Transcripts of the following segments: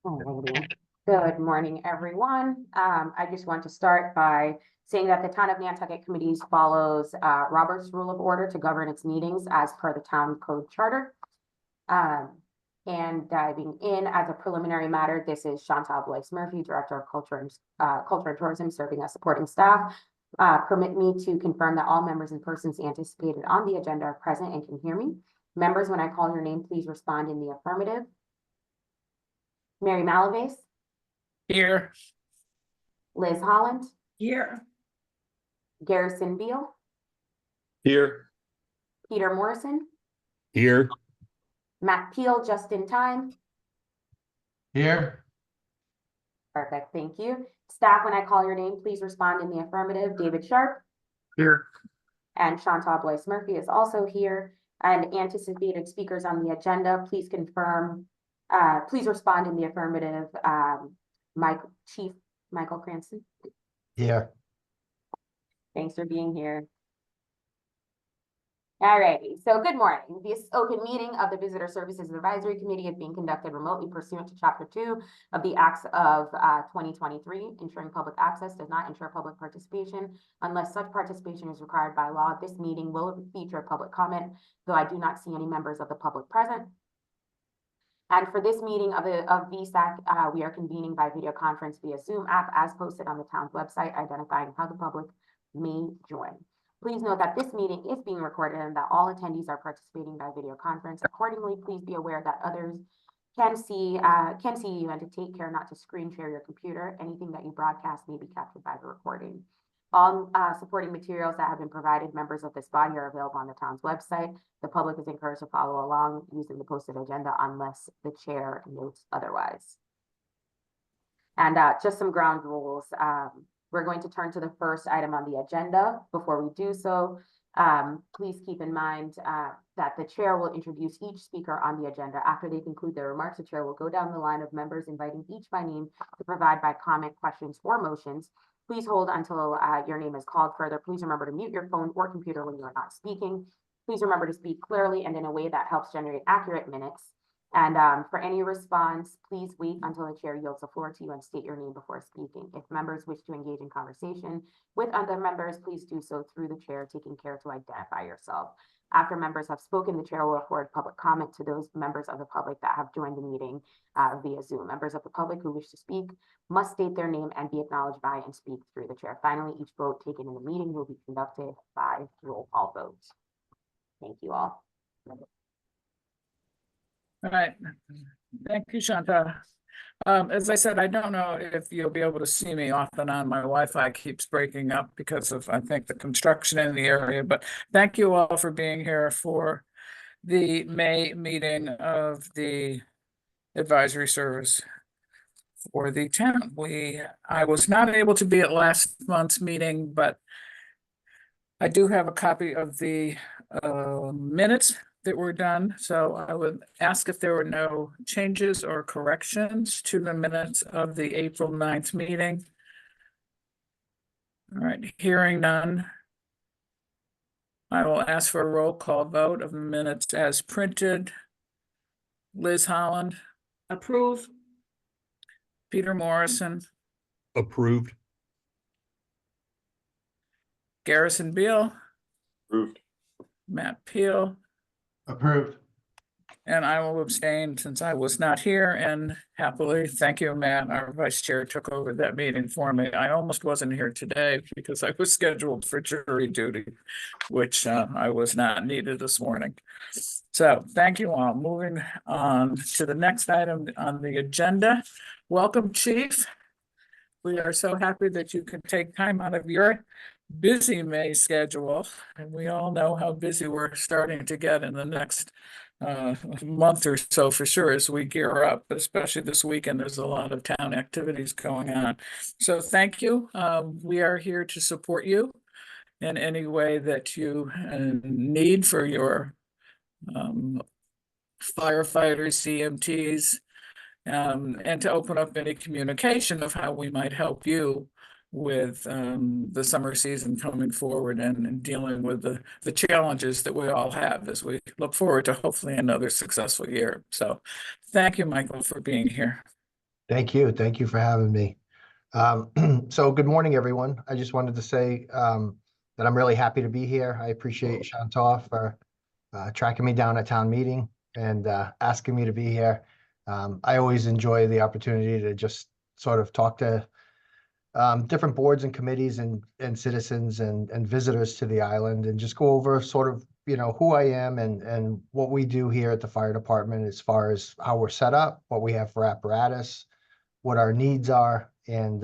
Alrighty. Good morning, everyone. I just want to start by saying that the Town of Nantucket Committees follows Robert's Rule of Order to govern its meetings as per the Town Code Charter. And diving in as a preliminary matter, this is Chantal Blois-Murphy, Director of Culture and Tourism, serving as supporting staff. Permit me to confirm that all members and persons anticipated on the agenda are present and can hear me. Members, when I call your name, please respond in the affirmative. Mary Malaves. Here. Liz Holland. Here. Garrison Beal. Here. Peter Morrison. Here. Matt Peel, just in time. Here. Perfect, thank you. Staff, when I call your name, please respond in the affirmative. David Sharp. Here. And Chantal Blois-Murphy is also here. And anticipated speakers on the agenda, please confirm, please respond in the affirmative. Chief Michael Cranston. Here. Thanks for being here. Alrighty, so good morning. This open meeting of the Visitor Services Advisory Committee is being conducted remotely pursuant to Chapter 2 of the Acts of 2023. Ensuring public access does not ensure public participation unless such participation is required by law. This meeting will feature public comment, though I do not see any members of the public present. And for this meeting of VSAC, we are convening by video conference via Zoom app as posted on the town's website, identifying how the public may join. Please note that this meeting is being recorded and that all attendees are participating by video conference. Accordingly, please be aware that others can see you and to take care not to screen share your computer. Anything that you broadcast may be captured by the recording. All supporting materials that have been provided members of this body are available on the town's website. The public is encouraged to follow along using the posted agenda unless the chair notes otherwise. And just some ground rules. We're going to turn to the first item on the agenda. Before we do so, please keep in mind that the chair will introduce each speaker on the agenda. After they conclude their remarks, the chair will go down the line of members, inviting each by name to provide by comment, questions, or motions. Please hold until your name is called. Further, please remember to mute your phone or computer when you are not speaking. Please remember to speak clearly and in a way that helps generate accurate minutes. And for any response, please wait until the chair yields the floor to you and state your name before speaking. If members wish to engage in conversation with other members, please do so through the chair, taking care to identify yourself. After members have spoken, the chair will afford public comment to those members of the public that have joined the meeting via Zoom. Members of the public who wish to speak must state their name and be acknowledged by and speak through the chair. Finally, each vote taken in the meeting will be conducted by roll call votes. Thank you all. All right. Thank you, Chantal. As I said, I don't know if you'll be able to see me off and on. My Wi-Fi keeps breaking up because of, I think, the construction in the area. But thank you all for being here for the May meeting of the advisory service for the town. I was not able to be at last month's meeting, but I do have a copy of the minutes that were done. So I would ask if there were no changes or corrections to the minutes of the April 9th meeting. All right, hearing none. I will ask for a roll call vote of the minutes as printed. Liz Holland. Approve. Peter Morrison. Approved. Garrison Beal. Approved. Matt Peel. Approved. And I will abstain since I was not here, and happily, thank you, Matt, our vice chair took over that meeting for me. I almost wasn't here today because I was scheduled for jury duty, which I was not needed this morning. So thank you all. Moving on to the next item on the agenda. Welcome, Chief. We are so happy that you can take time out of your busy May schedule, and we all know how busy we're starting to get in the next month or so for sure as we gear up, but especially this weekend, there's a lot of town activities going on. So thank you. We are here to support you in any way that you need for your firefighters, CMTs, and to open up any communication of how we might help you with the summer season coming forward and dealing with the challenges that we all have as we look forward to hopefully another successful year. So thank you, Michael, for being here. Thank you. Thank you for having me. So good morning, everyone. I just wanted to say that I'm really happy to be here. I appreciate Chantal for tracking me down at town meeting and asking me to be here. I always enjoy the opportunity to just sort of talk to different boards and committees and citizens and visitors to the island and just go over sort of, you know, who I am and what we do here at the fire department as far as how we're set up, what we have for apparatus, what our needs are, and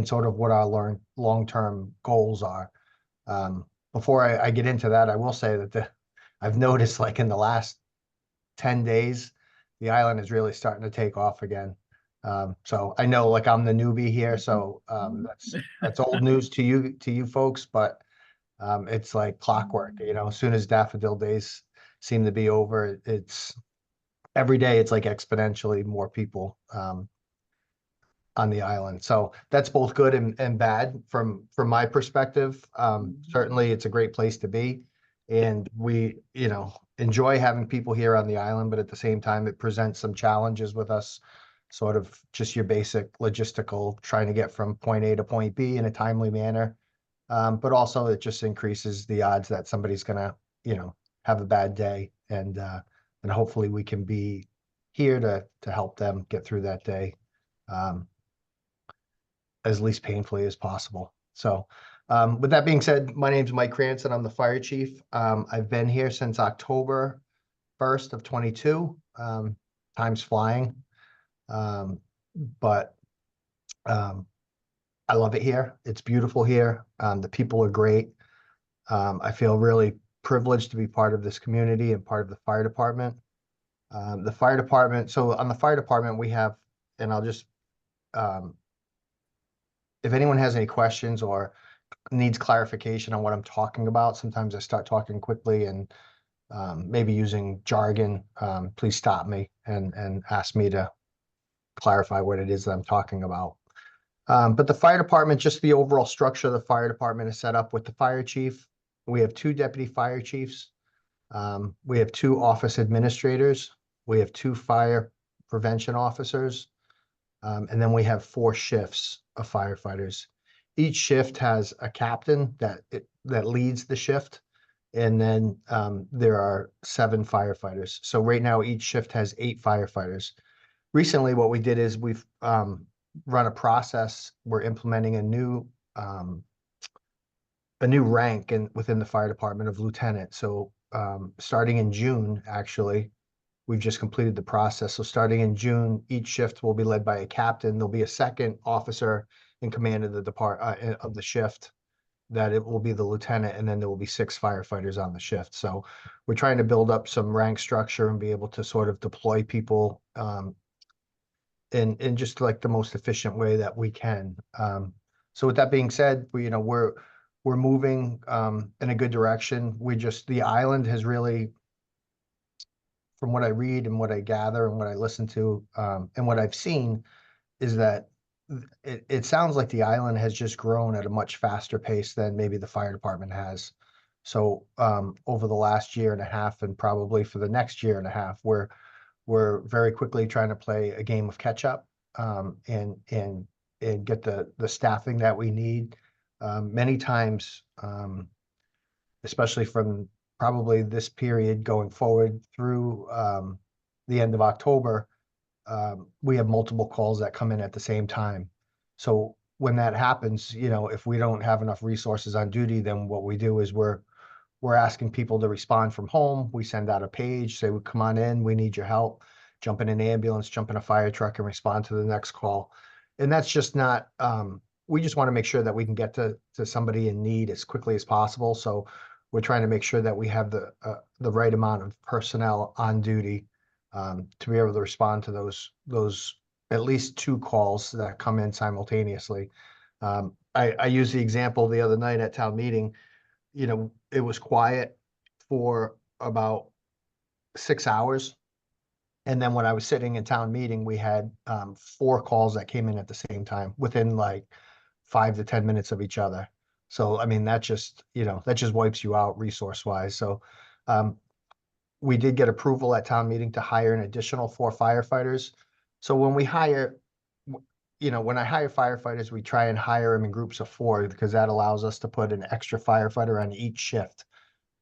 sort of what our long-term goals are. Before I get into that, I will say that I've noticed, like, in the last 10 days, the island is really starting to take off again. So I know, like, I'm the newbie here, so that's old news to you folks, but it's like clockwork, you know. As soon as Daffodil Days seem to be over, it's every day it's like exponentially more people on the island. So that's both good and bad from my perspective. Certainly it's a great place to be, and we, you know, enjoy having people here on the island, but at the same time it presents some challenges with us, sort of just your basic logistical, trying to get from point A to point B in a timely manner. But also it just increases the odds that somebody's gonna, you know, have a bad day, and hopefully we can be here to help them get through that day as least painfully as possible. So with that being said, my name's Mike Cranston. I'm the fire chief. I've been here since October 1st of 22. Time's flying. But I love it here. It's beautiful here. The people are great. I feel really privileged to be part of this community and part of the fire department. The fire department, so on the fire department, we have, and I'll just, if anyone has any questions or needs clarification on what I'm talking about, sometimes I start talking quickly and maybe using jargon, please stop me and ask me to clarify what it is that I'm talking about. But the fire department, just the overall structure of the fire department is set up with the fire chief. We have 2 deputy fire chiefs. We have 2 office administrators. We have 2 fire prevention officers. And then we have 4 shifts of firefighters. Each shift has a captain that leads the shift. And then there are 7 firefighters. So right now each shift has 8 firefighters. Recently, what we did is we've run a process. We're implementing a new rank within the fire department of lieutenant. So starting in June, actually, we've just completed the process. So starting in June, each shift will be led by a captain. There'll be a second officer in command of the shift, that it will be the lieutenant, and then there will be 6 firefighters on the shift. So we're trying to build up some rank structure and be able to sort of deploy people in just like the most efficient way that we can. So with that being said, we're moving in a good direction. The island has really, from what I read and what I gather and what I listen to and what I've seen, is that it sounds like the island has just grown at a much faster pace than maybe the fire department has. So over the last year and a half, and probably for the next year and a half, we're very quickly trying to play a game of catch up and get the staffing that we need. Many times, especially from probably this period going forward through the end of October, we have multiple calls that come in at the same time. So when that happens, if we don't have enough resources on duty, then what we do is we're asking people to respond from home. We send out a page, say, come on in, we need your help. Jump in an ambulance, jump in a fire truck, and respond to the next call. And that's just not, we just want to make sure that we can get to somebody in need as quickly as possible. So we're trying to make sure that we have the right amount of personnel on duty to be able to respond to those at least 2 calls that come in simultaneously. I used the example the other night at town meeting. It was quiet for about 6 hours. And then when I was sitting in town meeting, we had 4 calls that came in at the same time within like 5 to 10 minutes of each other. So, I mean, that just, that just wipes you out resource wise. So, we did get approval at town meeting to hire an additional 4 firefighters. So when we hire, when I hire firefighters, we try and hire them in groups of 4 because that allows us to put an extra firefighter on each shift.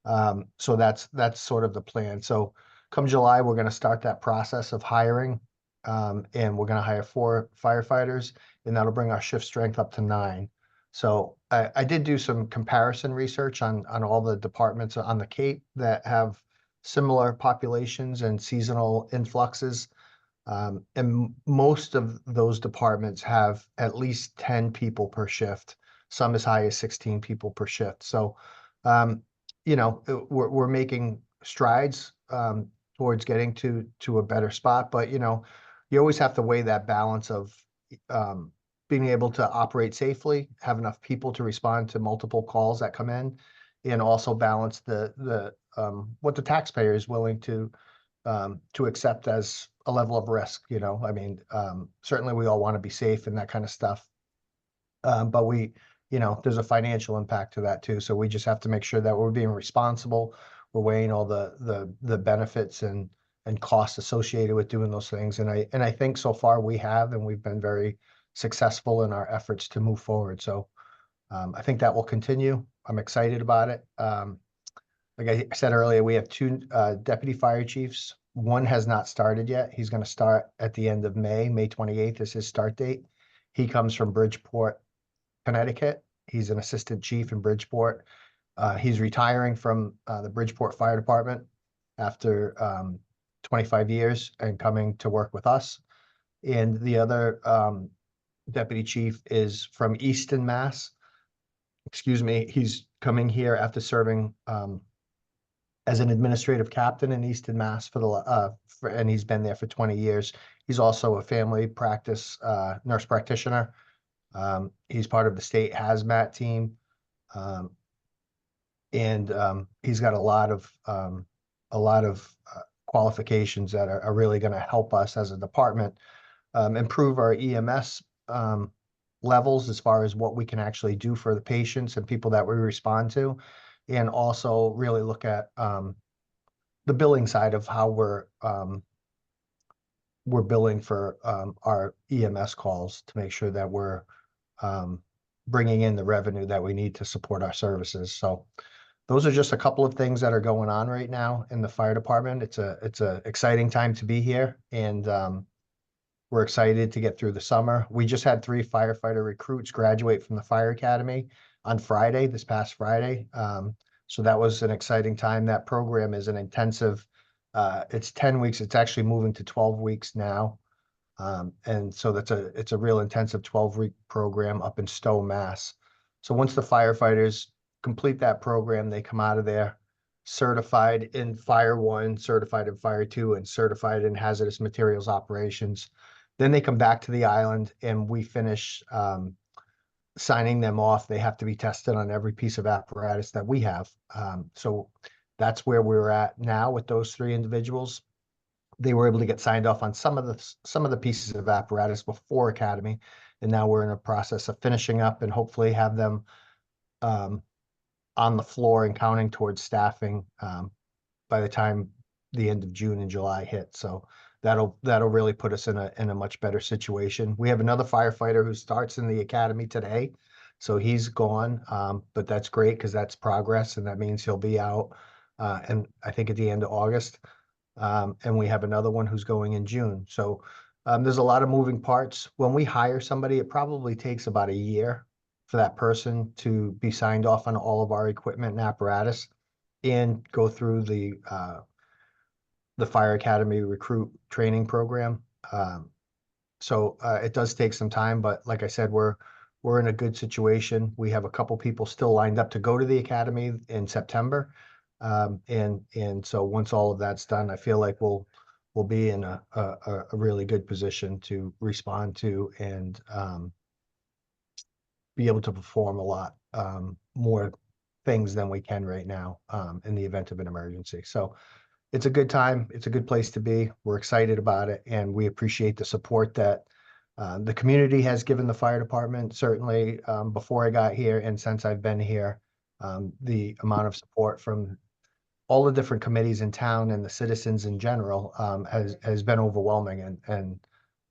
So that's sort of the plan. So come July, we're going to start that process of hiring. And we're going to hire 4 firefighters, and that'll bring our shift strength up to 9. So I did do some comparison research on all the departments on the Cape that have similar populations and seasonal influxes. And most of those departments have at least 10 people per shift, some as high as 16 people per shift. So, we're making strides towards getting to a better spot, but you always have to weigh that balance of being able to operate safely, have enough people to respond to multiple calls that come in, and also balance the what the taxpayer is willing to accept as a level of risk. I mean, certainly we all want to be safe and that kind of stuff, but there's a financial impact to that too. So we just have to make sure that we're being responsible. We're weighing all the benefits and costs associated with doing those things. And I think so far we have, and we've been very successful in our efforts to move forward. So I think that will continue. I'm excited about it. Like I said earlier, we have 2 deputy fire chiefs. One has not started yet. He's going to start at the end of May. May 28th is his start date. He comes from Bridgeport, Connecticut. He's an assistant chief in Bridgeport. He's retiring from the Bridgeport Fire Department after 25 years and coming to work with us. And the other deputy chief is from Easton, Mass. Excuse me. He's coming here after serving as an administrative captain in Easton, Mass and he's been there for 20 years. He's also a family practice nurse practitioner. He's part of the state hazmat team. And he's got a lot of qualifications that are really going to help us as a department improve our EMS levels as far as what we can actually do for the patients and people that we respond to, and also really look at the billing side of how we're billing for our EMS calls to make sure that we're bringing in the revenue that we need to support our services. So those are just a couple of things that are going on right now in the fire department. It's a exciting time to be here, and we're excited to get through the summer. We just had 3 firefighter recruits graduate from the fire academy on Friday, this past Friday. So that was an exciting time. That program is an intensive, it's 10 weeks. It's actually moving to 12 weeks now. And so it's a real intensive 12-week program up in Stowe, Mass. So once the firefighters complete that program, they come out of there certified in Fire 1, certified in Fire 2, and certified in hazardous materials operations. Then they come back to the island and we finish signing them off. They have to be tested on every piece of apparatus that we have. So that's where we're at now with those 3 individuals. They were able to get signed off on some of the pieces of apparatus before Academy, and now we're in a process of finishing up and hopefully have them on the floor and counting towards staffing by the time the end of June and July hit. So that'll really put us in a much better situation. We have another firefighter who starts in the academy today, so he's gone, but that's great because that's progress, and that means he'll be out and I think at the end of August. And we have another one who's going in June. So there's a lot of moving parts. When we hire somebody, it probably takes about a year for that person to be signed off on all of our equipment and apparatus and go through the Fire Academy recruit training program. So it does take some time, but like I said, we're in a good situation. We have a couple people still lined up to go to the academy in September. And so once all of that's done, I feel like we'll be in a really good position to respond to and be able to perform a lot more things than we can right now in the event of an emergency. So it's a good time. It's a good place to be. We're excited about it, and we appreciate the support that The community has given the fire department, certainly, before I got here and since I've been here, the amount of support from all the different committees in town and the citizens in general, has been overwhelming. And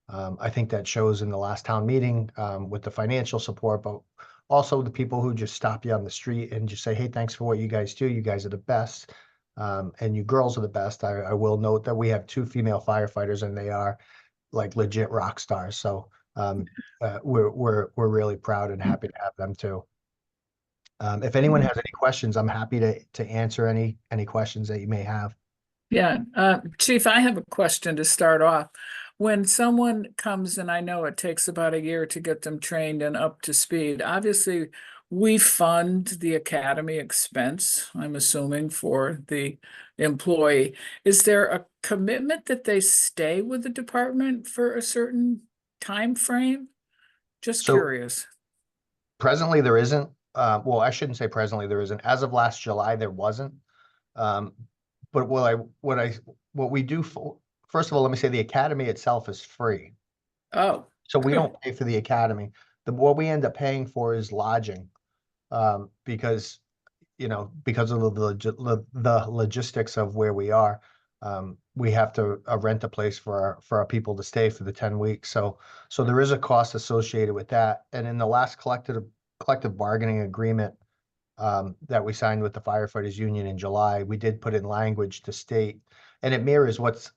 I think that shows in the last town meeting, with the financial support, but also the people who just stop you on the street and just say, hey, thanks for what you guys do. You guys are the best. And you girls are the best. I will note that we have 2 female firefighters and they are like legit rock stars. So we're really proud and happy to have them too. If anyone has any questions, I'm happy to answer any questions that you may have. Yeah, Chief, I have a question to start off. When someone comes, and I know it takes about a year to get them trained and up to speed, obviously we fund the academy expense, I'm assuming, for the employee. Is there a commitment that they stay with the department for a certain time frame? Just So- curious. Presently, there isn't. Well, I shouldn't say presently there isn't. As of last July, there wasn't. But what we do for, first of all, let me say the academy itself is free. Oh, So we good. don't pay for the academy. What we end up paying for is lodging. Because, because of the logistics of where we are, we have to rent a place for our people to stay for the 10 weeks. So there is a cost associated with that. And in the last collective bargaining agreement that we signed with the firefighters union in July, we did put in language to state, and it mirrors what's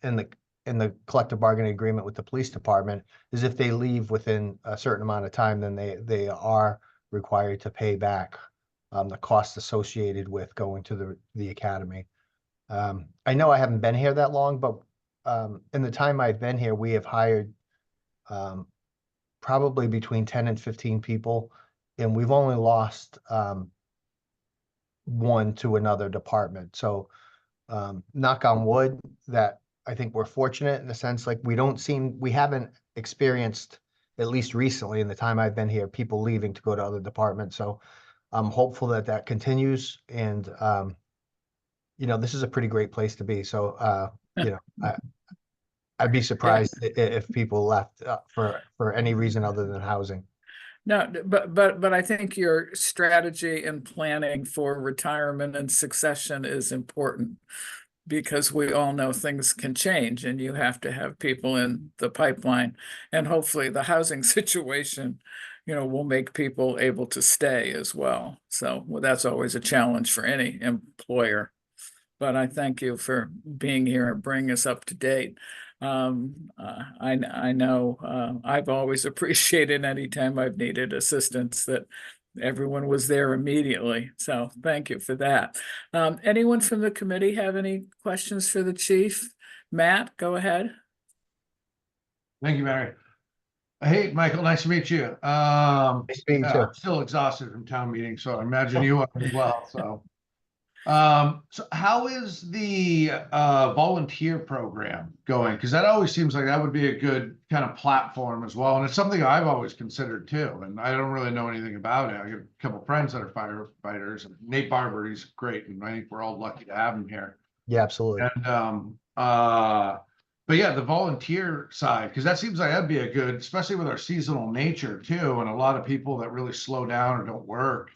in the collective bargaining agreement with the police department, is if they leave within a certain amount of time, then they are required to pay back the costs associated with going to the academy. I know I haven't been here that long, but in the time I've been here, we have hired probably between 10 and 15 people, and we've only lost one to another department. So knock on wood, that I think we're fortunate in the sense, like, we haven't experienced, at least recently in the time I've been here, people leaving to go to other departments. So I'm hopeful that continues. And this is a pretty great place to be. So I'd be surprised if people left for any reason other than housing. No, but I think your strategy and planning for retirement and succession is important, because we all know things can change and you have to have people in the pipeline, and hopefully the housing situation, will make people able to stay as well. So that's always a challenge for any employer. But I thank you for being here and bringing us up to date. I know I've always appreciated any time I've needed assistance that everyone was there immediately. So thank you for that. Anyone from the committee have any questions for the chief? Matt, go ahead. Thank you, Mary. Hey, Michael, nice to meet you. Nice to meet you too. I'm still exhausted from town meeting, so I imagine you are as well. So how is the volunteer program going? Because that always seems like that would be a good kind of platform as well. And it's something I've always considered too. And I don't really know anything about it. I got a couple of friends that are firefighters. Nate Barber, he's great. And I think we're all lucky to have him here. Yeah, absolutely. And but yeah, the volunteer side, because that seems like that'd be a good, especially with our seasonal nature too, and a lot of people that really slow down or don't work.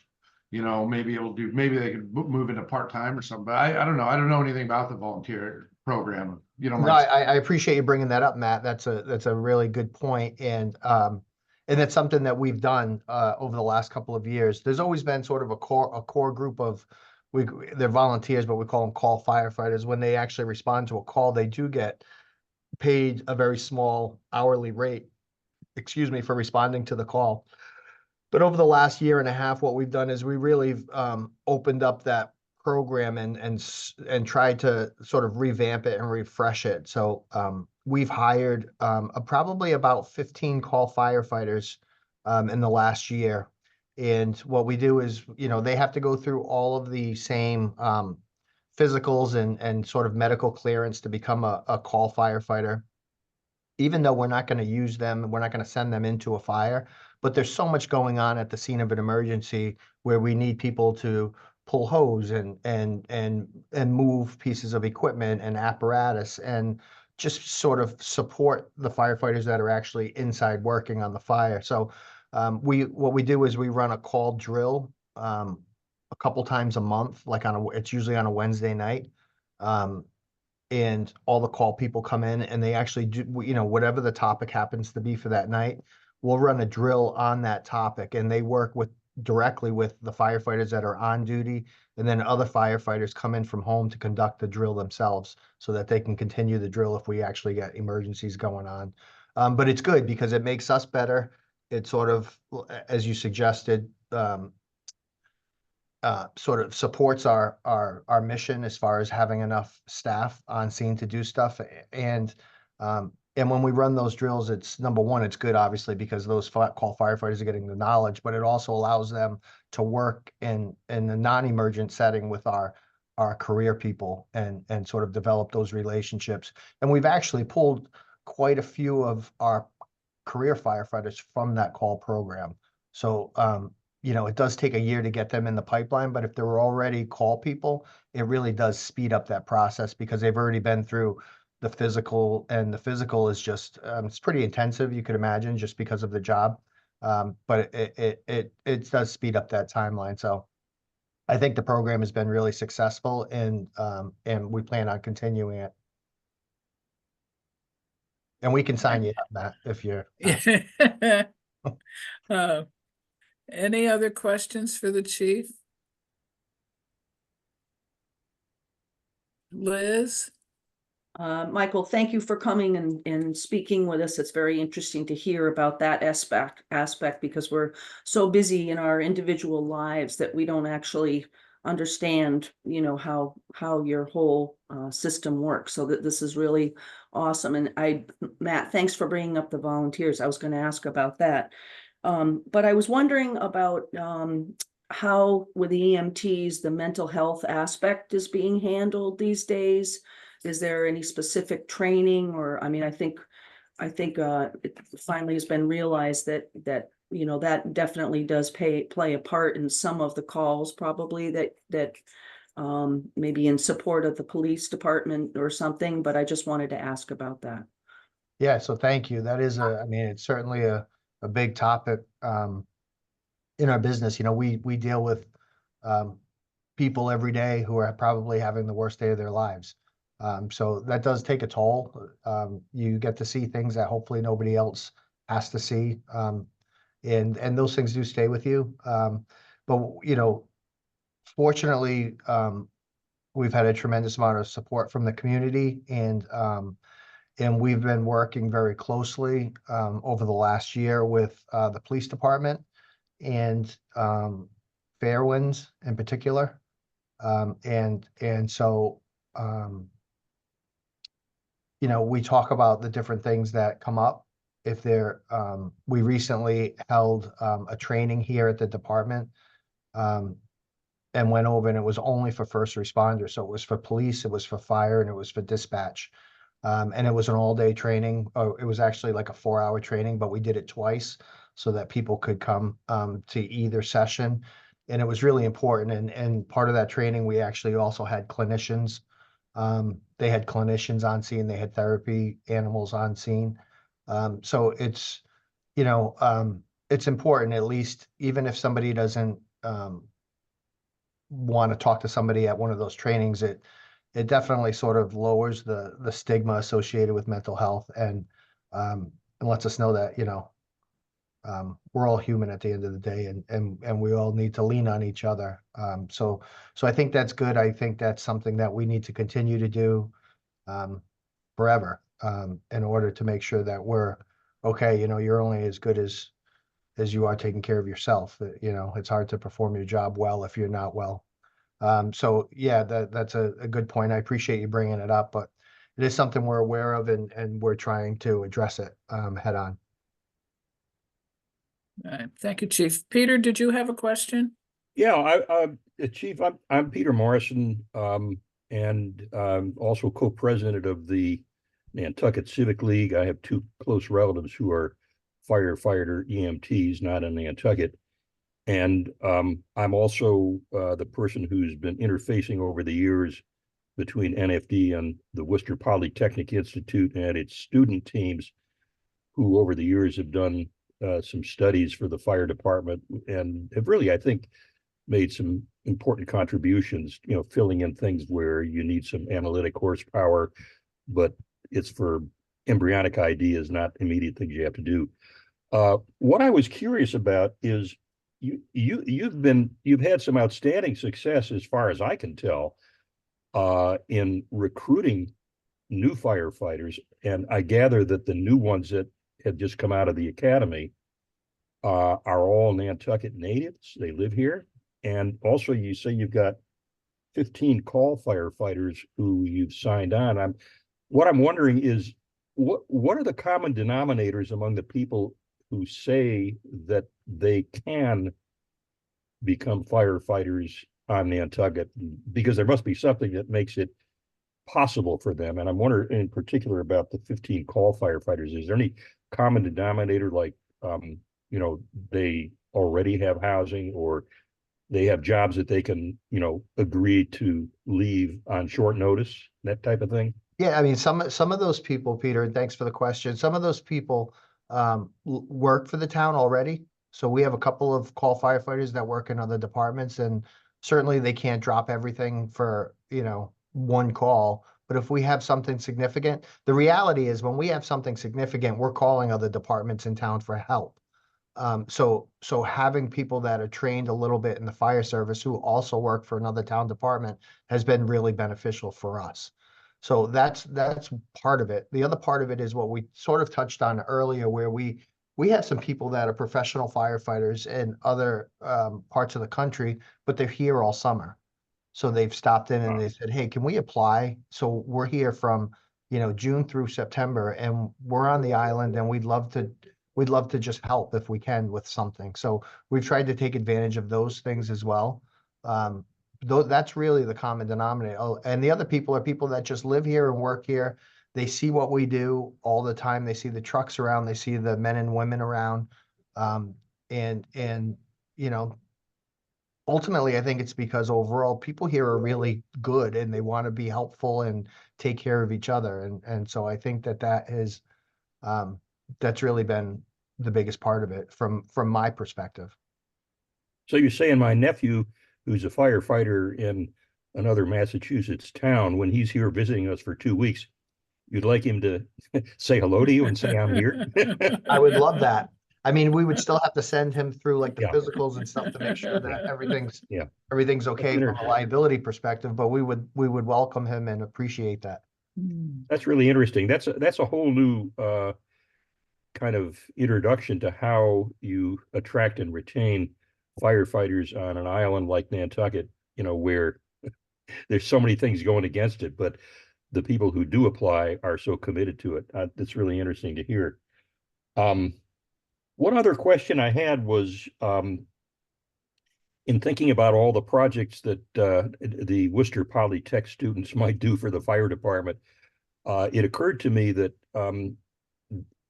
Maybe they could move into part-time or something, but I don't know. I don't know anything about the volunteer program. No, I appreciate you bringing that up, Matt. That's a really good point. And that's something that we've done over the last couple of years. There's always been sort of a core group of, they're volunteers, but we call them call firefighters. When they actually respond to a call, they do get paid a very small hourly rate, for responding to the call. But over the last year and a half, what we've done is we really opened up that program and tried to sort of revamp it and refresh it. So we've hired probably about 15 call firefighters in the last year. And what we do is, they have to go through all of the same physicals and sort of medical clearance to become a call firefighter. Even though we're not going to use them, we're not going to send them into a fire, but there's so much going on at the scene of an emergency where we need people to pull hose and move pieces of equipment and apparatus. And just sort of support the firefighters that are actually inside working on the fire. So what we do is we run a call drill a couple times a month, like it's usually on a Wednesday night. And all the call people come in and they actually do, whatever the topic happens to be for that night, we'll run a drill on that topic, and they work directly with the firefighters that are on duty, and then other firefighters come in from home to conduct the drill themselves so that they can continue the drill if we actually get emergencies going on. But it's good because it makes us better. It sort of, as you suggested, sort of supports our mission as far as having enough staff on scene to do stuff. And when we run those drills, it's number one, it's good, obviously, because those call firefighters are getting the knowledge, but it also allows them to work in a non-emergent setting with our career people and sort of develop those relationships. And we've actually pulled quite a few of our career firefighters from that call program. So, it does take a year to get them in the pipeline, but if they were already call people, it really does speed up that process because they've already been through the physical, and the physical is just, it's pretty intensive, you could imagine, just because of the job. But it does speed up that timeline. So I think the program has been really successful, and we plan on continuing it. And we can sign you up, Matt, if you're. Any other questions for the chief? Liz? Michael, thank you for coming and speaking with us. It's very interesting to hear about that aspect because we're so busy in our individual lives that we don't actually understand, how your whole system works. So that this is really awesome. And Matt, thanks for bringing up the volunteers. I was going to ask about that. But I was wondering about how with the EMTs, the mental health aspect is being handled these days. Is there any specific training, or, I think it finally has been realized that that definitely does play a part in some of the calls, probably that maybe in support of the police department or something, but I just wanted to ask about that. Yeah, so thank you. That is it's certainly a big topic in our business. We deal with people every day who are probably having the worst day of their lives. So that does take a toll. You get to see things that hopefully nobody else has to see. And those things do stay with you. But, fortunately, we've had a tremendous amount of support from the community, and we've been working very closely over the last year with the police department and Fairwinds in particular. So we talk about the different things that come up. If we recently held a training here at the department and went over, and it was only for first responders. So it was for police, it was for fire, and it was for dispatch. And it was an all-day training. It was actually like a 4-hour training, but we did it twice so that people could come to either session. And it was really important. And part of that training, we actually also had clinicians. They had clinicians on scene. They had therapy animals on scene. So it's important, at least, even if somebody doesn't want to talk to somebody at one of those trainings, it definitely sort of lowers the stigma associated with mental health, and lets us know that we're all human at the end of the day, and we all need to lean on each other. So I think that's good. I think that's something that we need to continue to do forever in order to make sure that we're okay. You're only as good as you are taking care of yourself. It's hard to perform your job well if you're not well. So yeah, that's a good point. I appreciate you bringing it up, but it is something we're aware of, and we're trying to address it head on. All right. Thank you, Chief. Peter, did you have a question? Yeah, Chief, I'm Peter Morrison, and also co-president of the Nantucket Civic League. I have two close relatives who are firefighter EMTs, not in Nantucket. And I'm also the person who's been interfacing over the years between NFD and the Worcester Polytechnic Institute and its student teams, who over the years have done some studies for the fire department and have really, I think, made some important contributions, filling in things where you need some analytic horsepower, but it's for embryonic ideas, not immediate things you have to do. What I was curious about is you've had some outstanding success, as far as I can tell, in recruiting new firefighters, and I gather that the new ones that have just come out of the academy are all Nantucket natives. They live here. And also you say you've got 15 call firefighters who you've signed on. What I'm wondering is what are the common denominators among the people who say that they can become firefighters on Nantucket? Because there must be something that makes it possible for them. And I'm wondering in particular about the 15 call firefighters. Is there any common denominator, like, they already have housing, or they have jobs that they can, agree to leave on short notice, that type of thing? Yeah, I mean, some of those people, Peter, and thanks for the question. Some of those people work for the town already. So we have a couple of call firefighters that work in other departments, and certainly they can't drop everything for, one call. But if we have something significant, the reality is when we have something significant, we're calling other departments in town for help. So having people that are trained a little bit in the fire service who also work for another town department has been really beneficial for us. So that's part of it. The other part of it is what we sort of touched on earlier, where we have some people that are professional firefighters in other parts of the country, but they're here all summer. So they've stopped in and they said, hey, can we apply? So we're here from, June through September, and we're on the island, and we'd love to just help if we can with something. So we've tried to take advantage of those things as well. Though that's really the common denominator. Oh, and the other people are people that just live here and work here. They see what we do all the time. They see the trucks around, they see the men and women around. And ultimately, I think it's because overall people here are really good and they want to be helpful and take care of each other. And so I think that is, that's really been the biggest part of it from my perspective. So you're saying my nephew, who's a firefighter in another Massachusetts town, when he's here visiting us for 2 weeks, you'd like him to say hello to you and say I'm here? I would love that. I mean, we would still have to send him through like the Yeah. physicals and stuff to make sure that Yeah. everything's okay from a liability perspective, but we would welcome him and appreciate that. That's really interesting. That's a whole new kind of introduction to how you attract and retain firefighters on an island like Nantucket, where there's so many things going against it, but the people who do apply are so committed to it. That's really interesting to hear. One other question I had was, in thinking about all the projects that the Worcester Polytech students might do for the fire department, it occurred to me that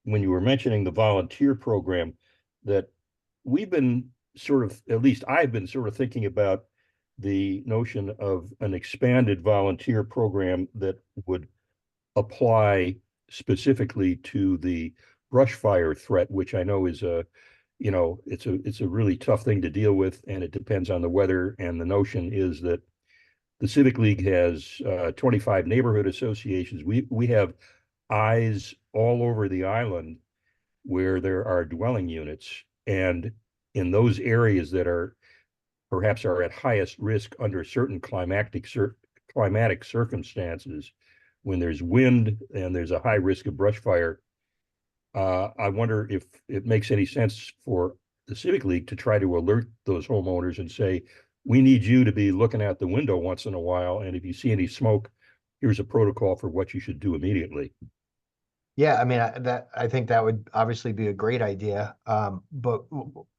when you were mentioning the volunteer program, that we've been at least I've been sort of thinking about the notion of an expanded volunteer program that would apply specifically to the brush fire threat, which I know is it's a really tough thing to deal with, and it depends on the weather. And the notion is that the Civic League has 25 neighborhood associations. We have eyes all over the island where there are dwelling units, and in those areas that are perhaps at highest risk under certain climatic circumstances, when there's wind and there's a high risk of brush fire, I wonder if it makes any sense for the Civic League to try to alert those homeowners and say, we need you to be looking out the window once in a while, and if you see any smoke, here's a protocol for what you should do immediately. Yeah, I mean, I think that would obviously be a great idea. But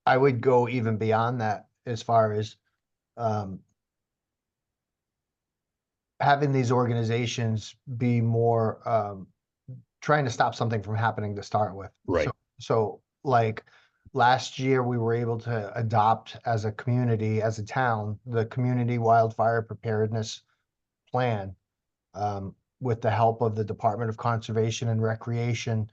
I would go even beyond that as far as having these organizations be more trying to stop something from happening to start with. Right. So like last year, we were able to adopt as a community, as a town, the community wildfire preparedness plan. with the help of the Department of Conservation and Recreation,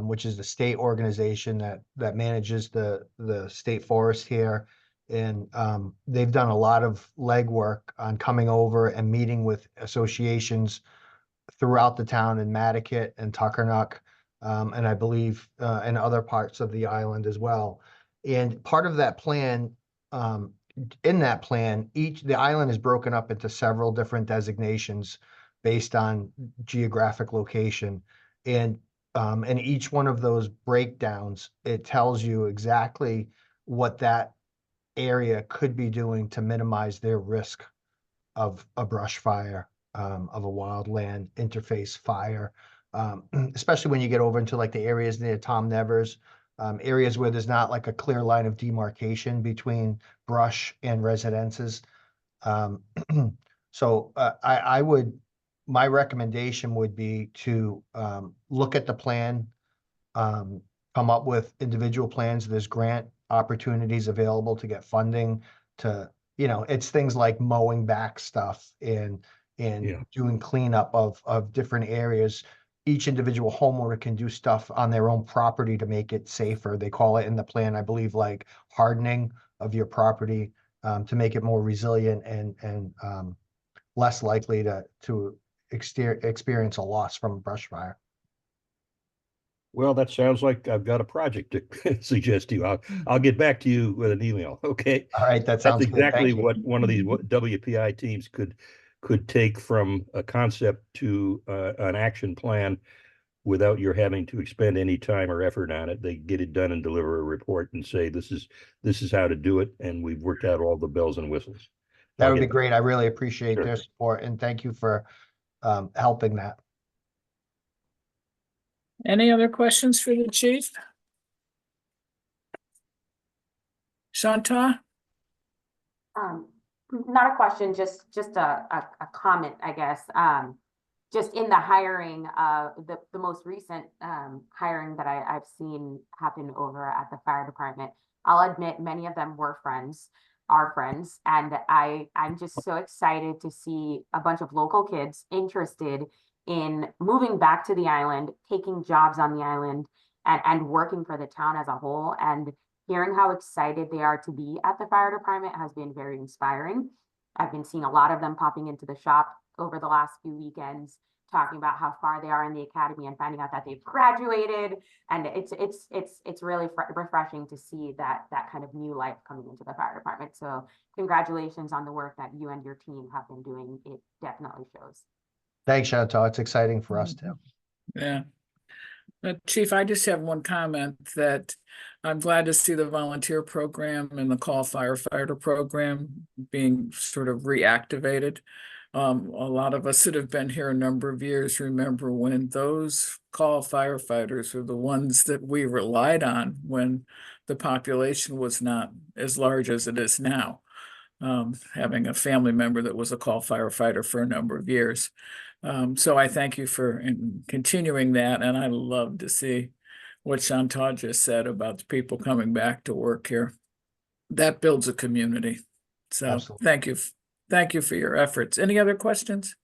which is the state organization that manages the state forest here. And they've done a lot of legwork on coming over and meeting with associations throughout the town in Mattakit and Tuckernuck, and I believe in other parts of the island as well. And part of that plan, in that plan, the island is broken up into several different designations based on geographic location. And each one of those breakdowns, it tells you exactly what that area could be doing to minimize their risk of a brush fire, of a wildland interface fire, especially when you get over into like the areas near Tom Nevers, areas where there's not like a clear line of demarcation between brush and residences. So my recommendation would be to look at the plan, come up with individual plans. There's grant opportunities available to get funding to, it's things like mowing back stuff and Yeah. doing cleanup of different areas. Each individual homeowner can do stuff on their own property to make it safer. They call it in the plan, I believe, like hardening of your property, to make it more resilient and less likely to experience a loss from a brush fire. Well, that sounds like I've got a project to suggest to you. I'll get back to you with an email. Okay. All right, that That's sounds good. exactly Thank you. what one of these WPI teams could take from a concept to an action plan without your having to expend any time or effort on it. They get it done and deliver a report and say, this is how to do it. And we've worked out all the bells and whistles. That I'll would be get- great. I really appreciate Sure. their support and thank you for helping that. Any other questions for the chief? Shanta? Not a question, just a comment, I guess. Just in the hiring, the most recent hiring that I've seen happen over at the fire department, I'll admit many of them were friends, are friends, and I'm just so excited to see a bunch of local kids interested in moving back to the island, taking jobs on the island, and working for the town as a whole. And hearing how excited they are to be at the fire department has been very inspiring. I've been seeing a lot of them popping into the shop over the last few weekends, talking about how far they are in the academy and finding out that they've graduated. And it's really refreshing to see that kind of new life coming into the fire department. So congratulations on the work that you and your team have been doing. It definitely shows. Thanks, Chantal. It's exciting for us too. Yeah. Chief, I just have one comment that I'm glad to see the volunteer program and the call firefighter program being sort of reactivated. A lot of us that have been here a number of years remember when those call firefighters were the ones that we relied on when the population was not as large as it is now. Having a family member that was a call firefighter for a number of years. So I thank you for continuing that. And I love to see what Chantal just said about the people coming back to work here. That builds a community. So Absolutely. thank you. Thank you for your efforts. Any other questions?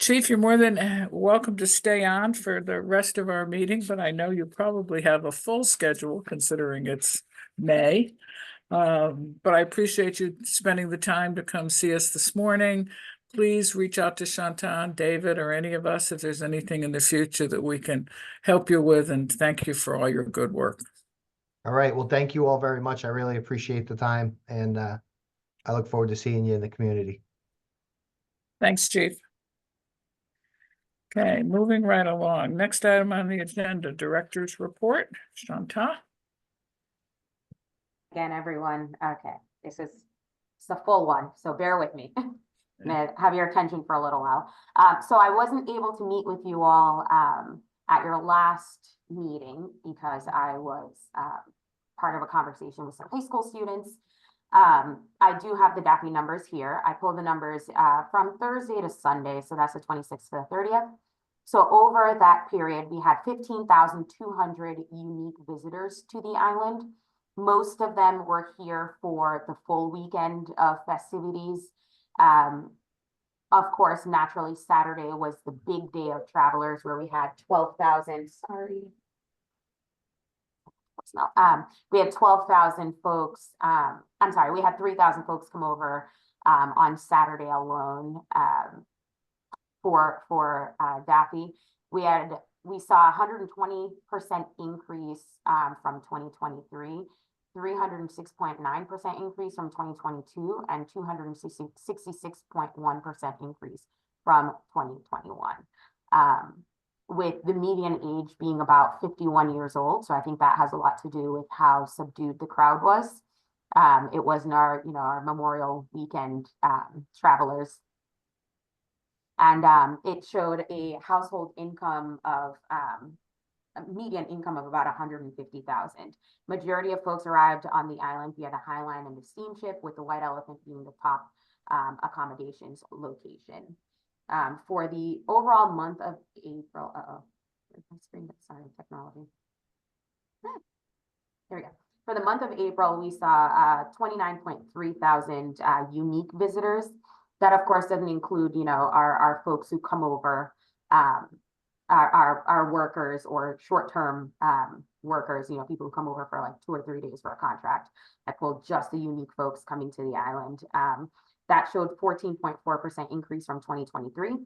Chief, you're more than welcome to stay on for the rest of our meeting, but I know you probably have a full schedule considering it's May. But I appreciate you spending the time to come see us this morning. Please reach out to Chantal, David, or any of us if there's anything in the future that we can help you with. And thank you for all your good work. All right. Well, thank you all very much. I really appreciate the time and I look forward to seeing you in the community. Thanks, Chief. Okay, moving right along. Next item on the agenda, Director's Report. Chantal? Again, everyone, okay, it's a full one, so bear with me. I'm gonna have your attention for a little while. So I wasn't able to meet with you all at your last meeting because I was part of a conversation with some high school students. I do have the DAPI numbers here. I pulled the numbers from Thursday to Sunday, so that's the 26th to the 30th. So over that period, we had 15,200 unique visitors to the island. Most of them were here for the full weekend of festivities. of course, naturally, Saturday was the big day of travelers where we had 12,000, sorry. We had 12,000 folks, I'm sorry, we had 3,000 folks come over, on Saturday alone, for Daffy. We saw 120% increase, from 2023. 306.9% increase from 2022 and 266.1% increase from 2021. With the median age being about 51 years old. So I think that has a lot to do with how subdued the crowd was. It wasn't our, our Memorial Weekend travelers. And it showed a household income of a median income of about 150,000. Majority of folks arrived on the island via the High Line and the steamship, with the White Elephant being the top accommodations location. For the overall month of April, my screen, sorry, technology. There we go. For the month of April, we saw 29.3 thousand unique visitors. That, of course, doesn't include, our folks who come over, our workers or short-term workers, people who come over for like 2 or 3 days for a contract. I pulled just the unique folks coming to the island. That showed 14.4% increase from 2023,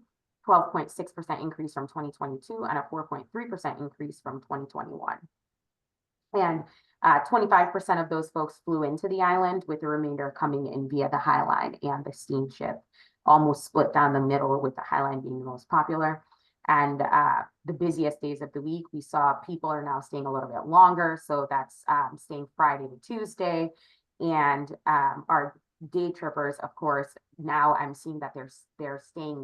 12.6% increase from 2022, and a 4.3% increase from 2021. And 25% of those folks flew into the island, with the remainder coming in via the High Line and the steamship, almost split down the middle, with the High Line being the most popular. And the busiest days of the week, we saw people are now staying a little bit longer. So that's staying Friday to Tuesday. And our day trippers, of course, now I'm seeing that they're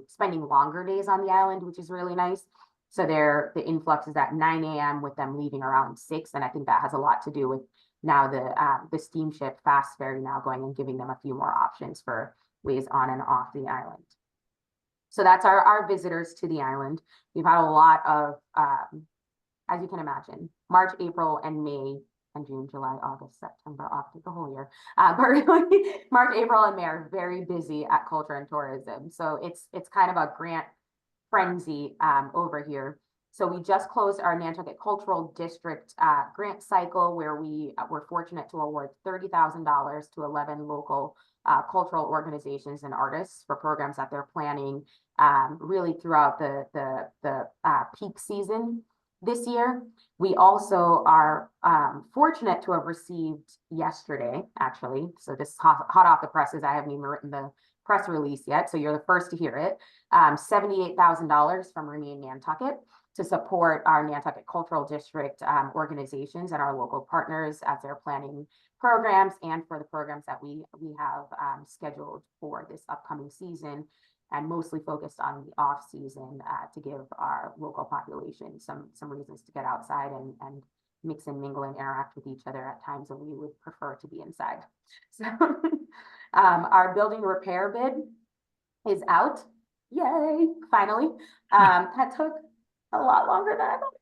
spending longer days on the island, which is really nice. So the influx is at 9 a.m. with them leaving around 6. And I think that has a lot to do with now the steamship fast ferry now going and giving them a few more options for ways on and off the island. So that's our visitors to the island. We've had a lot of, as you can imagine, March, April, and May, and June, July, August, September, October, the whole year. But really, March, April, and May are very busy at culture and tourism. So it's kind of a grant frenzy over here. So we just closed our Nantucket Cultural District grant cycle, where we were fortunate to award $30,000 to 11 local cultural organizations and artists for programs that they're planning really throughout the peak season this year. We also are fortunate to have received yesterday, actually, so this is hot off the presses, I haven't even written the press release yet, so you're the first to hear it, $78,000 from Remain Nantucket to support our Nantucket Cultural District organizations and our local partners as they're planning programs, and for the programs that we have scheduled for this upcoming season, and mostly focused on the off season to give our local population some reasons to get outside and mix and mingle and interact with each other at times when we would prefer to be inside. So our building repair bid is out. Yay, finally. That took a lot longer than I thought.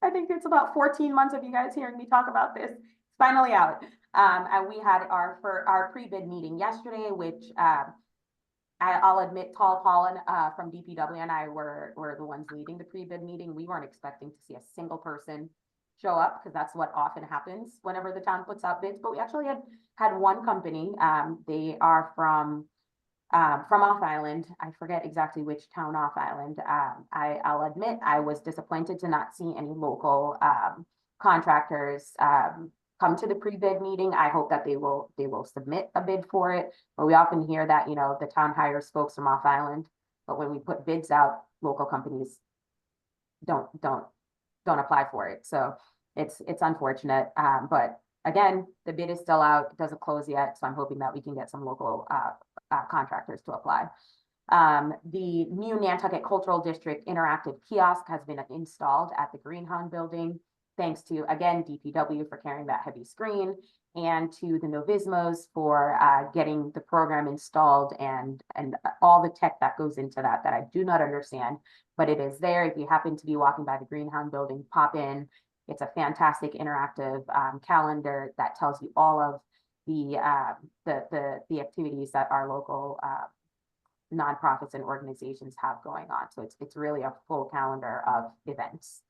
I think it's about 14 months of you guys hearing me talk about this. It's finally out. And we had our pre-bid meeting yesterday, which I'll admit Tall Paul from DPW and I were the ones leading the pre-bid meeting. We weren't expecting to see a single person show up, because that's what often happens whenever the town puts out bids. But we actually had one company. They are from off island. I forget exactly which town off island. I'll admit I was disappointed to not see any local contractors come to the pre-bid meeting. I hope that they will submit a bid for it. But we often hear that, the town hires folks from off island, but when we put bids out, local companies don't apply for it. So it's unfortunate. But again, the bid is still out. It doesn't close yet. So I'm hoping that we can get some local contractors to apply. The new Nantucket Cultural District interactive kiosk has been installed at the Greenhound building, thanks to, again, DPW for carrying that heavy screen, and to the Novismos for getting the program installed and all the tech that goes into that I do not understand, but it is there. If you happen to be walking by the Greenhound building, pop in. It's a fantastic interactive calendar that tells you all of the activities that our local nonprofits and organizations have going on. So it's really a full calendar of events.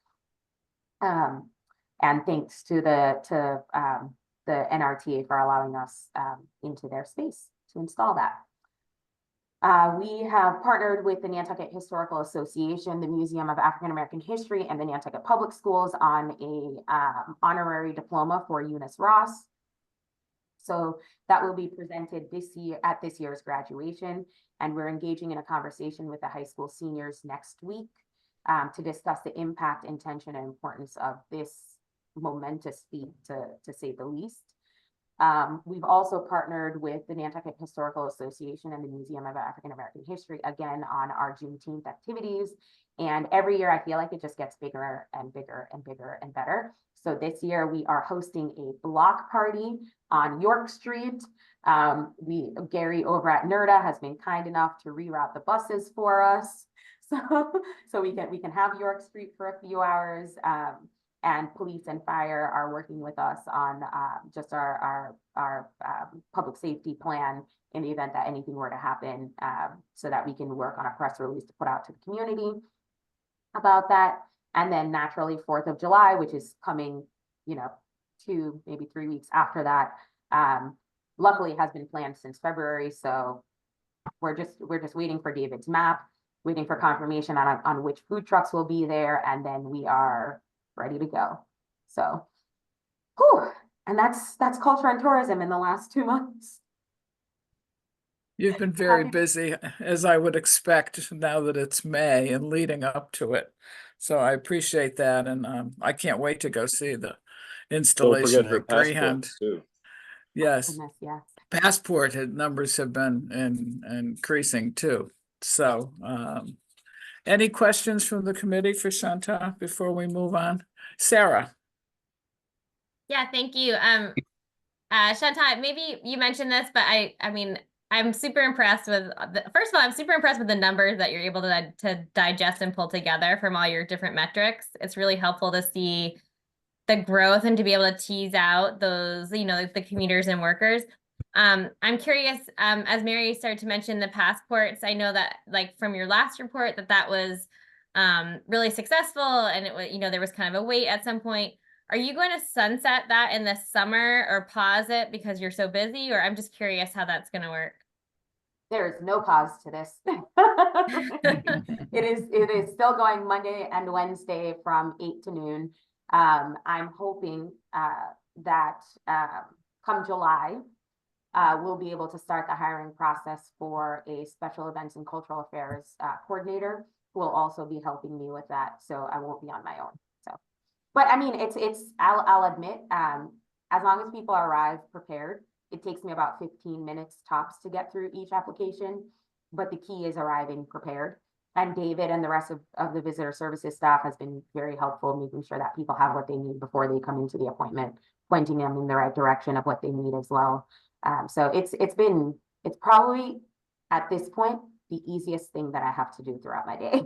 And thanks to the NRTA for allowing us into their space to install that. We have partnered with the Nantucket Historical Association, the Museum of African American History, and the Nantucket Public Schools on a honorary diploma for Eunice Ross. So that will be presented this year at this year's graduation, and we're engaging in a conversation with the high school seniors next week to discuss the impact, intention, and importance of this momentous feat, to say the least. We've also partnered with the Nantucket Historical Association and the Museum of African American History, again, on our Juneteenth activities. And every year I feel like it just gets bigger and bigger and bigger and better. So this year we are hosting a block party on York Street. Gary over at NERDA has been kind enough to reroute the buses for us. So we can have York Street for a few hours. And police and fire are working with us on just our public safety plan in the event that anything were to happen, so that we can work on a press release to put out to the community about that. And then naturally 4th of July, which is coming, 2, maybe 3 weeks after that, luckily has been planned since February. So we're just waiting for David's map, waiting for confirmation on which food trucks will be there, and then we are ready to go. So, whew, and that's culture and tourism in the last 2 months. You've been very busy, as I would expect, now that it's May and leading up to it. So I appreciate that, and I can't wait to go see the Don't installation forget her at Greyhound. passports too. Yes, Goodness, yes. passport numbers have been increasing too. So, any questions from the committee for Chantal before we move on? Sarah? Yeah, thank you. Chantal, maybe you mentioned this, but I mean, I'm super impressed with first of all, I'm super impressed with the numbers that you're able to digest and pull together from all your different metrics. It's really helpful to see the growth and to be able to tease out those, the commuters and workers. I'm curious, as Mary started to mention the passports, I know that like from your last report that was really successful, and it was, there was kind of a wait at some point. Are you going to sunset that in the summer or pause it because you're so busy? Or I'm just curious how that's going to work. There is no pause to this. It is still going Monday and Wednesday from 8 to noon. I'm hoping that come July, we'll be able to start the hiring process for a special events and cultural affairs coordinator who will also be helping me with that. So I won't be on my own. So, but I mean, I'll admit, as long as people arrive prepared, it takes me about 15 minutes tops to get through each application, but the key is arriving prepared. And David and the rest of the visitor services staff has been very helpful, making sure that people have what they need before they come into the appointment, pointing them in the right direction of what they need as well. So it's probably at this point the easiest thing that I have to do throughout my day.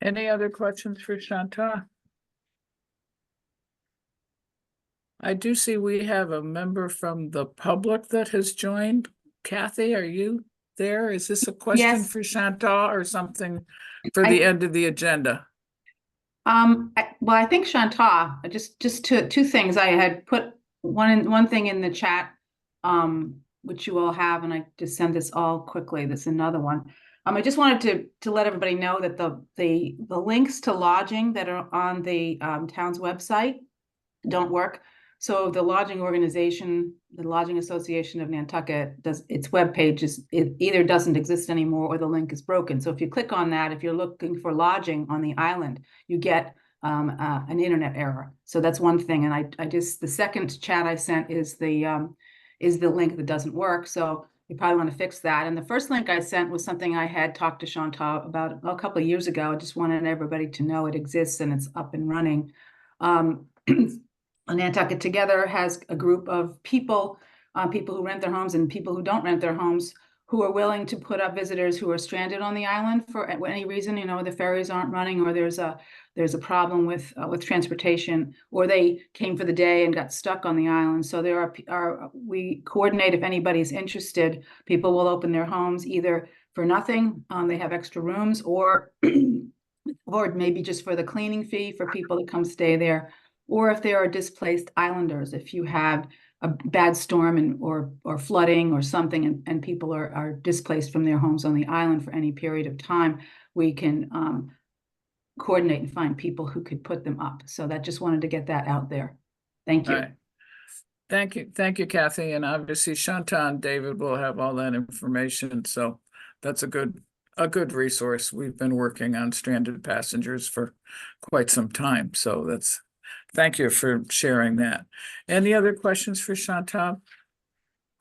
Any other questions for Chantal? I do see we have a member from the public that has joined. Kathy, are you there? Is this a question Yes. for Chantal or something for the end of the agenda? I think Chantal, just two things. I had put one thing in the chat, which you all have, and I just sent this all quickly. That's another one. I just wanted to let everybody know that the links to lodging that are on the town's website don't work. So the lodging organization, the Lodging Association of Nantucket, its webpage it either doesn't exist anymore or the link is broken. So if you click on that, if you're looking for lodging on the island, you get an internet error. So that's one thing. And I just, the second chat I sent is the link that doesn't work. So you probably want to fix that. And the first link I sent was something I had talked to Chantal about a couple of years ago. I just wanted everybody to know it exists and it's up and running. Nantucket Together has a group of people who rent their homes and people who don't rent their homes, who are willing to put up visitors who are stranded on the island for any reason, you know, the ferries aren't running, or there's a problem with transportation, or they came for the day and got stuck on the island. So we coordinate if anybody's interested. People will open their homes either for nothing, they have extra rooms, or or maybe just for the cleaning fee for people to come stay there. Or if there are displaced islanders, if you have a bad storm or flooding or something, and people are displaced from their homes on the island for any period of time, we can coordinate and find people who could put them up. So that, just wanted to get that out there. Thank you. All right. Thank you, Kathy, and obviously Shanta and David will have all that information, so that's a good resource. We've been working on stranded passengers for quite some time, so thank you for sharing that. Any other questions for Shanta?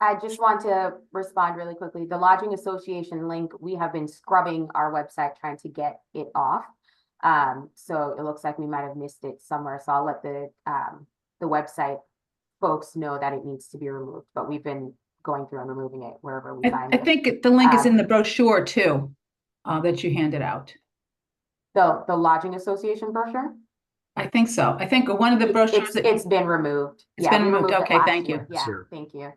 I just want to respond really quickly. The Lodging Association link, we have been scrubbing our website trying to get it off. So it looks like we might have missed it somewhere. So I'll let the website folks know that it needs to be removed, but we've been going through and removing it wherever we find I it. think the link is in the brochure too, that you handed out. The Lodging Association brochure? I think so. I think one of the brochures. It's been removed. It's Yeah, been we removed. removed it Okay, last thank you. year. Yeah, Sure. thank you.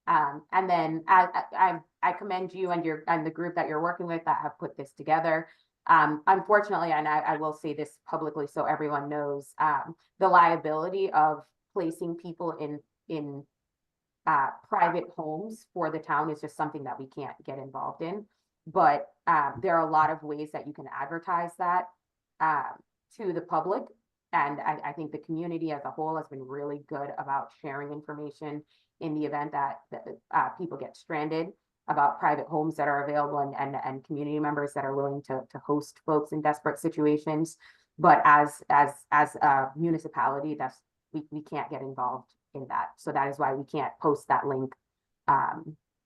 And then I commend you and the group that you're working with that have put this together. Unfortunately, and I will say this publicly so everyone knows, the liability of placing people in private homes for the town is just something that we can't get involved in. But there are a lot of ways that you can advertise that to the public. And I think the community as a whole has been really good about sharing information in the event that people get stranded, about private homes that are available and community members that are willing to host folks in desperate situations. But as a municipality, we can't get involved in that. So that is why we can't post that link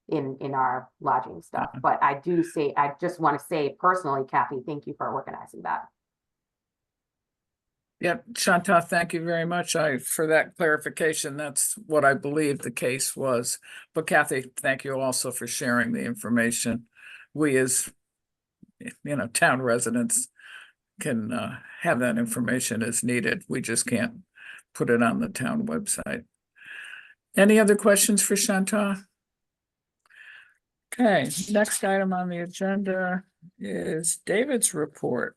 in our lodging stuff. But I just want to say personally, Kathy, thank you for organizing that. Yep, Shanta, thank you very much for that clarification. That's what I believe the case was. But Kathy, thank you also for sharing the information. We as, town residents can have that information as needed. We just can't put it on the town website. Any other questions for Shanta? Okay, next item on the agenda is David's report.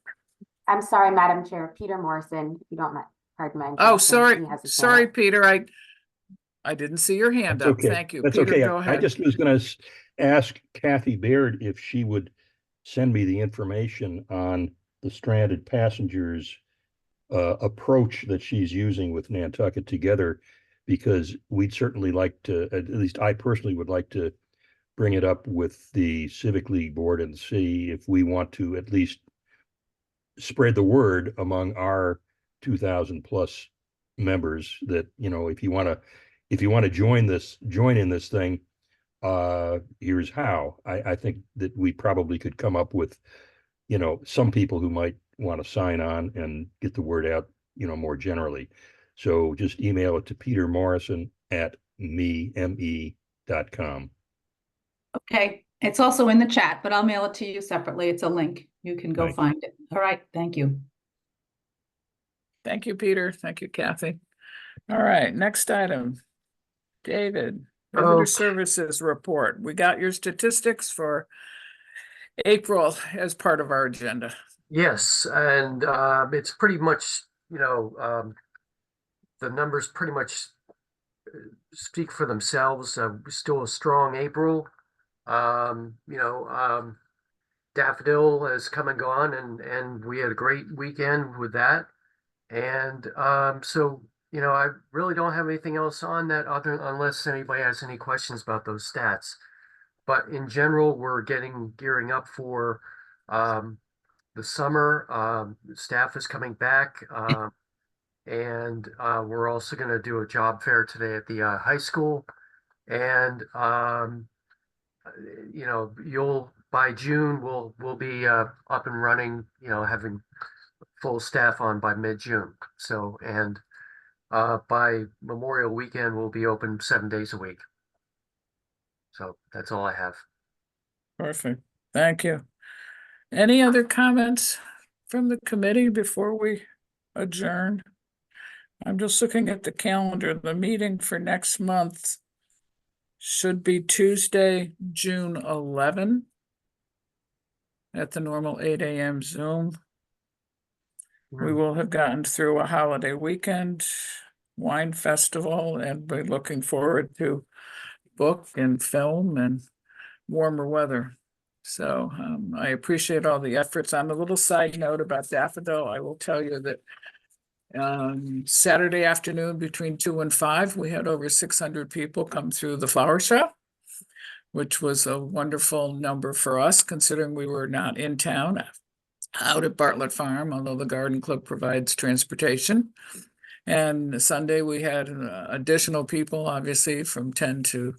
I'm sorry, Madam Chair, Peter Morrison, if you don't mind, pardon my Oh, interruption. He has his hand sorry, up. Peter. I didn't see your hand That's up. okay. Thank you. That's Peter, okay. go I ahead. just was gonna ask Kathy Baird if she would send me the information on the stranded passengers approach that she's using with Nantucket Together, because we'd certainly like to, at least I personally would like to bring it up with the Civic League Board and see if we want to at least spread the word among our 2,000 plus members that, if you want to join in this thing, here's how. I think that we probably could come up with, some people who might want to sign on and get the word out, more generally. So just email it to Peter Morrison at me.com. Okay, it's also in the chat, but I'll mail it to you separately. It's a link. You can go Thanks. find it. All right, thank you. Thank you, Peter. Thank you, Kathy. All right, next item. David, Visitor Okay. Services Report. We got your statistics for April as part of our agenda. Yes, and it's pretty much, the numbers pretty much speak for themselves. Still a strong April. Daffodil has come and gone, and we had a great weekend with that. And so, I really don't have anything else on that unless anybody has any questions about those stats. But in general, we're gearing up for the summer. Staff is coming back, and we're also going to do a job fair today at the high school. And by June we'll be up and running. Having full staff on by mid-June. So, and by Memorial Weekend we'll be open 7 days a week. So that's all I have. Perfect. Thank you. Any other comments from the committee before we adjourn? I'm just looking at the calendar. The meeting for next month should be Tuesday, June 11 at the normal 8 a.m. Zoom. We will have gotten through a holiday weekend, wine festival, and we're looking forward to book and film and warmer weather. So I appreciate all the efforts. On a little side note about Daffodil, I will tell you that Saturday afternoon between 2 and 5, we had over 600 people come through the flower show, which was a wonderful number for us, considering we were not in town out at Bartlett Farm, although the garden club provides transportation. And Sunday we had additional people, obviously from 10 to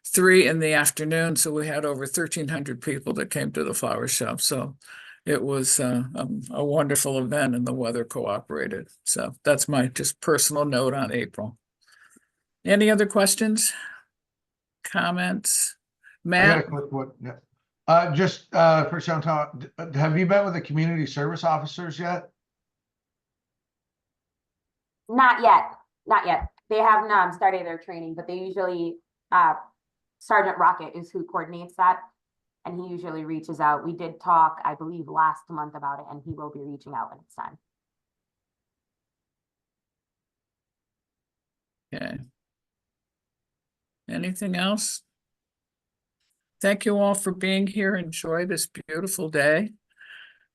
3 in the afternoon. So we had over 1,300 people that came to the flower show. So it was a wonderful event and the weather cooperated. So that's my just personal note on April. Any other questions? Comments? I got a Matt? quick one. Yeah. Just for Chantal, have you met with the community service officers yet? Not yet, not yet. They haven't started their training, but they usually, Sergeant Rocket is who coordinates that. And he usually reaches out. We did talk, I believe, last month about it, and he will be reaching out when it's time. Okay. Anything else? Thank you all for being here. Enjoy this beautiful day.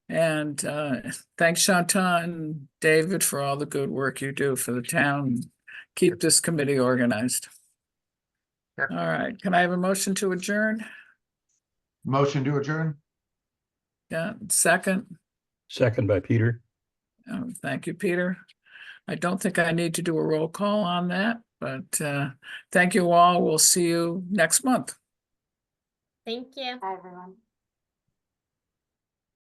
And thanks Chantal and David for all the good work you do for the town. Keep this committee organized. Yep. All right, can I have a motion to adjourn? Motion to adjourn? Yeah, second. Second by Peter. Thank you, Peter. I don't think I need to do a roll call on that, but thank you all. We'll see you next month. Thank you. Bye, everyone.